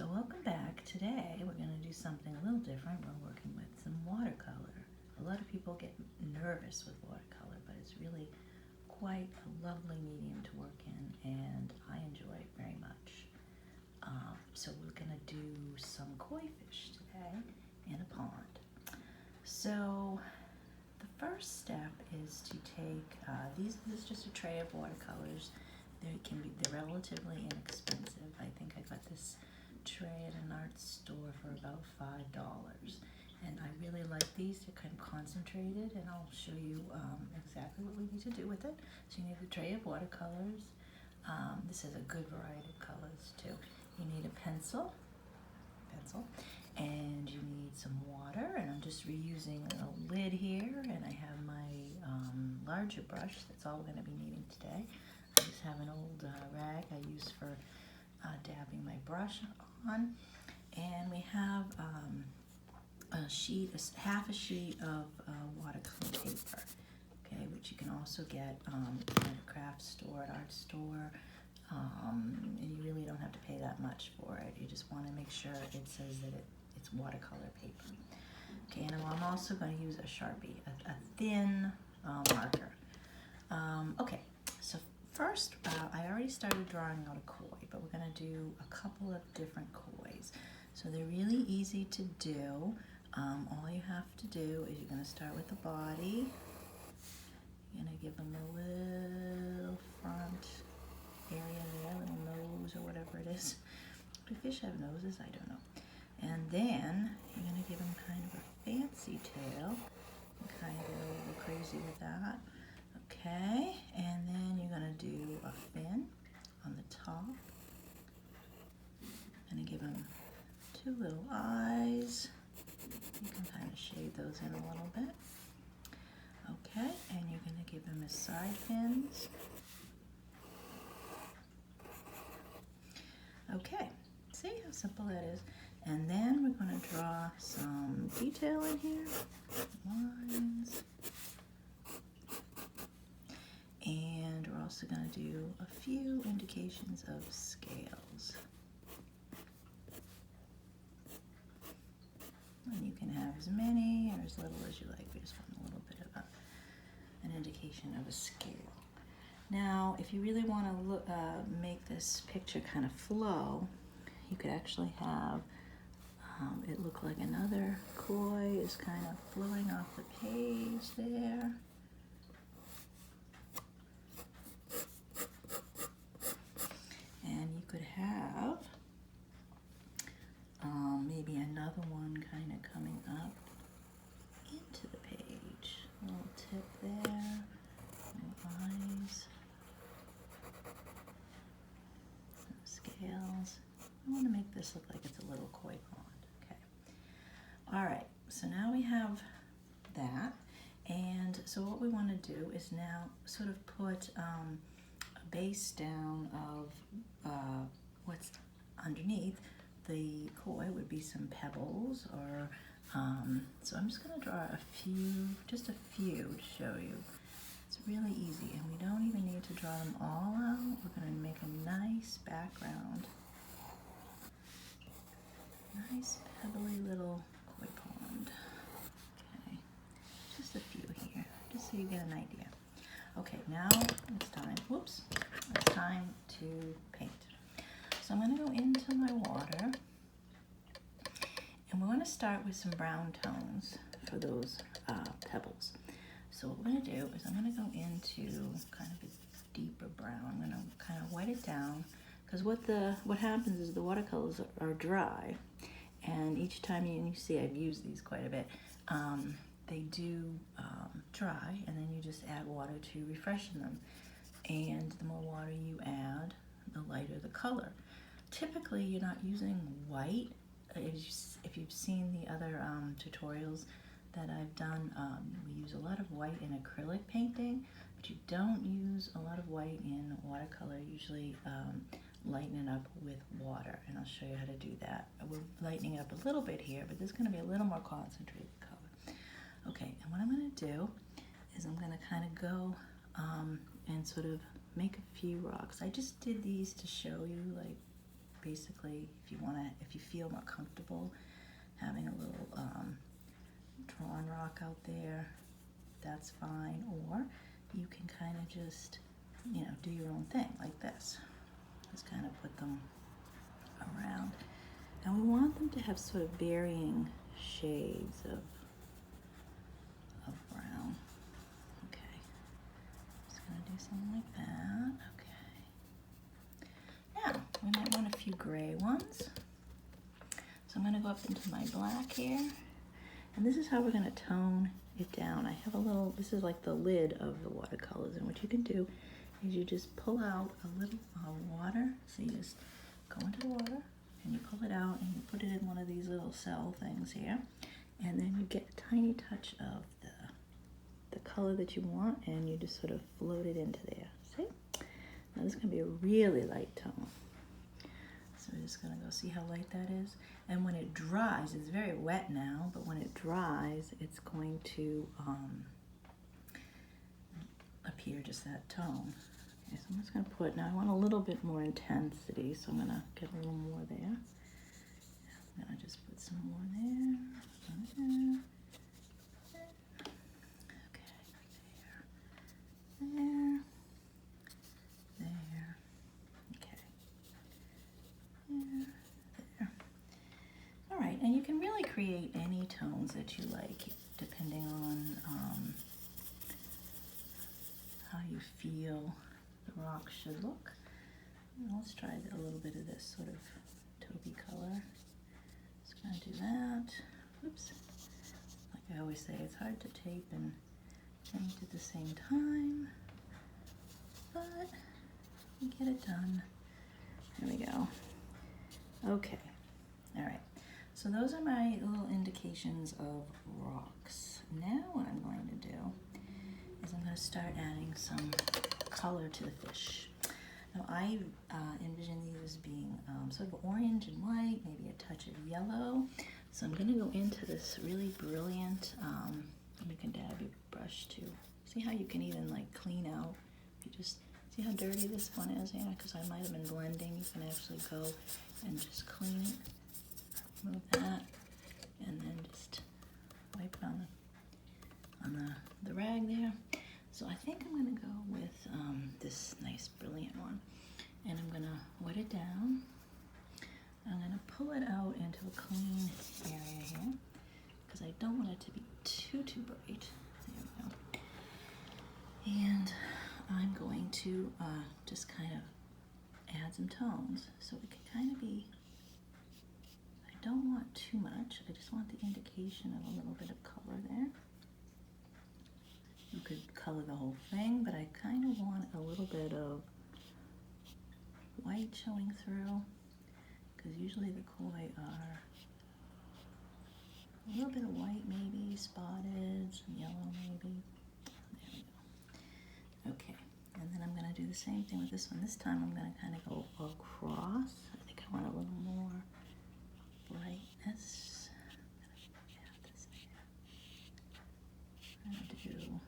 So welcome back. Today we're going to do something a little different. We're working with some watercolor. A lot of people get nervous with watercolor, but it's really quite a lovely medium to work in, and I enjoy it very much. So we're going to do some koi fish today in a pond. So the first step is to take this is just a tray of watercolors. They're relatively inexpensive. I think I got this tray at an art store for about $5, and I really like these. They're kind of concentrated, and I'll show you exactly what we need to do with it. So you need a tray of watercolors. This has a good variety of colors too. You need a pencil, and you need some water, and I'm just reusing a lid here, and I have my larger brush. That's all we're going to be needing today. I just have an old rag I use for dabbing my brush on, and we have half a sheet of watercolor paper, okay, which you can also get at a craft store, at art store, and you really don't have to pay that much for it. You just want to make sure it says that it's watercolor paper. Okay, and I'm also going to use a Sharpie, a thin marker. Okay, so first, I already started drawing out a koi, but we're going to do a couple of different kois. So they're really easy to do. All you have to do is you're going to start with the body. You're going to give them a little front area there, little nose or whatever it is. Do fish have noses? I don't know. And then you're going to give them kind of a fancy tail. And kind of go a little crazy with that. Okay, and then you're going to do a fin on the top. Going to give them two little eyes. You can kind of shade those in a little bit. Okay, and you're going to give them his side fins. Okay, see how simple that is? And then we're going to draw some detail in here, lines. And we're also going to do a few indications of scales. And you can have as many or as little as you like. We just want a little bit of an indication of a scale. Now, if you really want to make this picture kind of flow, you could actually have it look like another koi is kind of flowing off the page there. And you could have maybe another one kind of coming up into the page. A little tip there, little eyes, some scales. I want to make this look like it's a little koi pond. Okay. All right, so now we have that. And so what we want to do is now sort of put a base down of what's underneath. The koi would be some pebbles, or so I'm just going to draw just a few to show you. It's really easy, and we don't even need to draw them all out. We're going to make a nice background. Nice pebbly little koi pond. Okay, just a few here, just so you get an idea. Okay, now it's time. Whoops, it's time to paint. So I'm going to go into my water, and we're going to start with some brown tones for those pebbles. So what we're going to do is I'm going to go into kind of a deeper brown. I'm going to kind of white it down, because what happens is the watercolors are dry, and each time you see I've used these quite a bit, they do dry, and then you just add water to refreshen them. And the more water you add, the lighter the color. Typically, you're not using white. If you've seen the other tutorials that I've done, we use a lot of white in acrylic painting, but you don't use a lot of white in watercolor. Usually lighten it up with water, and I'll show you how to do that. We're lightening it up a little bit here, but this is going to be a little more concentrated color. Okay, and what I'm going to do is I'm going to kind of go and sort of make a few rocks. I just did these to show you like basically, if you feel more comfortable having a little drawn rock out there, that's fine. Or you can kind of just, do your own thing like this. Just kind of put them around. And we want them to have sort of varying shades of brown. Okay. Just gonna do something like that. Okay. Now, we might want a few gray ones. So I'm gonna go up into my black here. And this is how we're gonna tone it down. I have a little, this is like the lid of the watercolors. And what you can do is you just pull out a little water. So you just go into the water and you pull it out and you put it in one of these little cell things here. And then you get a tiny touch of the color that you want, and you just sort of float it into there. See? Now this is gonna be a really light tone. So we're just gonna go see how light that is. And when it dries, it's very wet now, but when it dries, it's going to appear just that tone. Okay, so I'm just gonna put, now I want a little bit more intensity, so I'm gonna get a little more there. I'm gonna just put some more there. There, okay, there. All right, and you can really create any tones that you like, depending on how you feel the rock should look. Let's try a little bit of this sort of taupey color. Just gonna do that. Oops. Like I always say, it's hard to tape and paint at the same time, but we get it done. There we go. Okay. All right. So those are my little indications of rocks. Now what I'm going to do is I'm going to start adding some color to the fish. Now I envision these being sort of orange and white, maybe a touch of yellow. So I'm going to go into this really brilliant, you can dab your brush too. See how you can even like clean out, you just see how dirty this one is, yeah, because I might have been blending. You can actually go and just clean it, move that, and then just wipe it on the rag there. So I think I'm gonna go with this nice brilliant one, and I'm gonna wet it down. I'm gonna pull it out into a clean area here, because I don't want it to be too bright. There we go. And I'm going to just kind of add some tones, so it can kind of be, I don't want too much, I just want the indication of a little bit of color there. You could color the whole thing, but I kind of want a little bit of white showing through, because usually the koi are a little bit of white maybe, spotted, some yellow maybe. There we go. Okay, and then I'm going to do the same thing with this one. This time I'm going to kind of go across. I think I want a little more brightness. Add this here. I'm going to do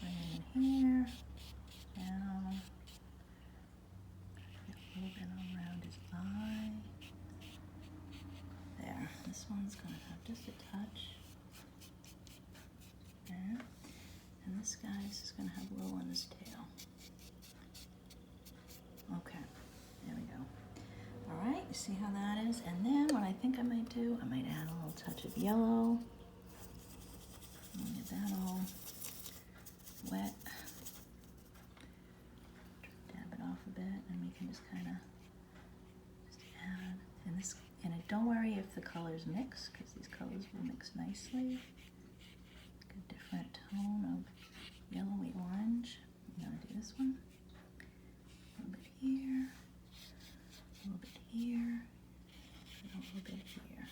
right in here, down, a little bit around his eye. There, this one's going to have just a touch. There. And this guy's just going to have a little on his tail. Okay, there we go. All right, you see how that is? And then what I think I might do, I might add a little touch of yellow. Get that all wet. Dab it off a bit, and we can just kind of add. And this, and don't worry if the colors mix, because these colors will mix nicely. Like a different tone of yellowy orange. I'm gonna do this one. A little bit here, a little bit here, and a little bit here.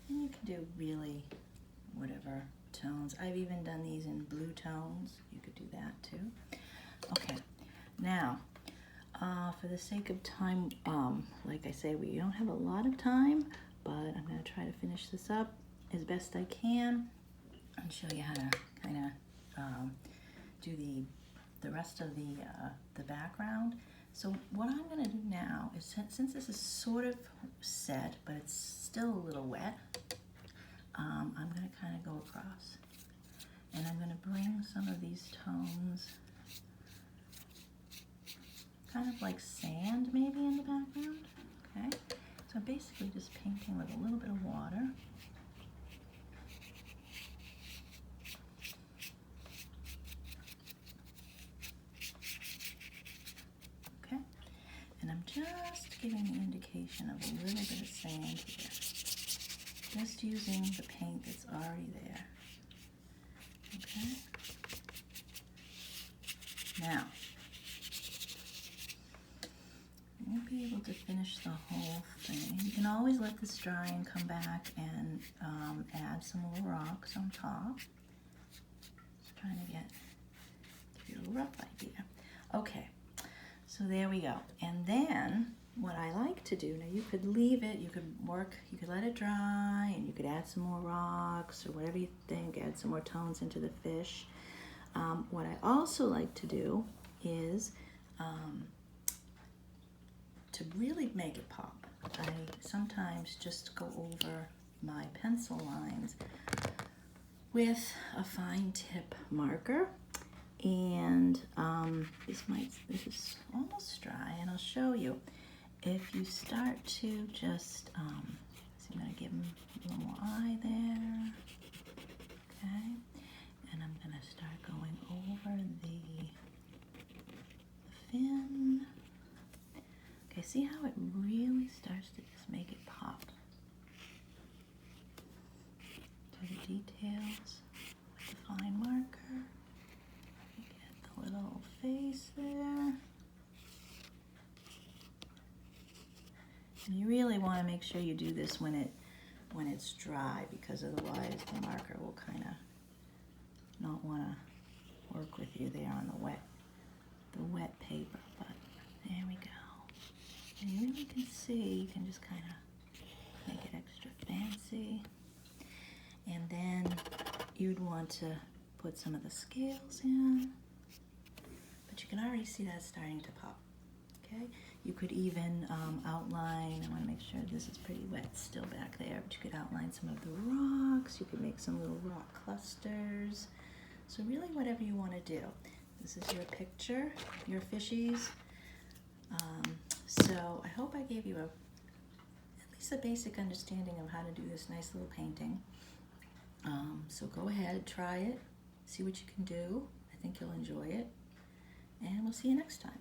And you can do really whatever tones. I've even done these in blue tones. You could do that too. Okay, now for the sake of time, like I say, we don't have a lot of time, but I'm going to try to finish this up as best I can. and show you how to kind of do the rest of the background. So what I'm going to do now is, since this is sort of set, but it's still a little wet, I'm going to kind of go across. And I'm going to bring some of these tones, kind of like sand maybe in the background, okay? So I'm basically just painting with a little bit of water. Okay, and I'm just giving an indication of a little bit of sand here. Just using the paint that's already there. Okay. Now, you won't be able to finish the whole thing. You can always let this dry and come back and add some more rocks on top. Just trying to give you a rough idea. Okay, so there we go. And then what I like to do, now you could leave it, you could let it dry, and you could add some more rocks or whatever you think, add some more tones into the fish. What I also like to do is to really make it pop. I sometimes just go over my pencil lines with a fine tip marker, and this is almost dry, and I'll show you. If you start to just, so I'm going to give him a little more eye there, okay, and I'm going to start going over the fin. Okay, see how it really starts to just make it pop? To the details with the fine marker. Get the little face there. And you really want to make sure you do this when it's dry, because otherwise the marker will kind of not want to work with you there on the wet paper. But there we go. And you really can see, you can just kind of make it extra fancy. And then you'd want to put some of the scales in, but you can already see that starting to pop. Okay, you could even outline, I want to make sure this is pretty wet still back there, but you could outline some of the rocks, you could make some little rock clusters. So really whatever you want to do. This is your picture, your fishies. So I hope I gave you at least a basic understanding of how to do this nice little painting. So go ahead, try it, see what you can do. I think you'll enjoy it, and we'll see you next time.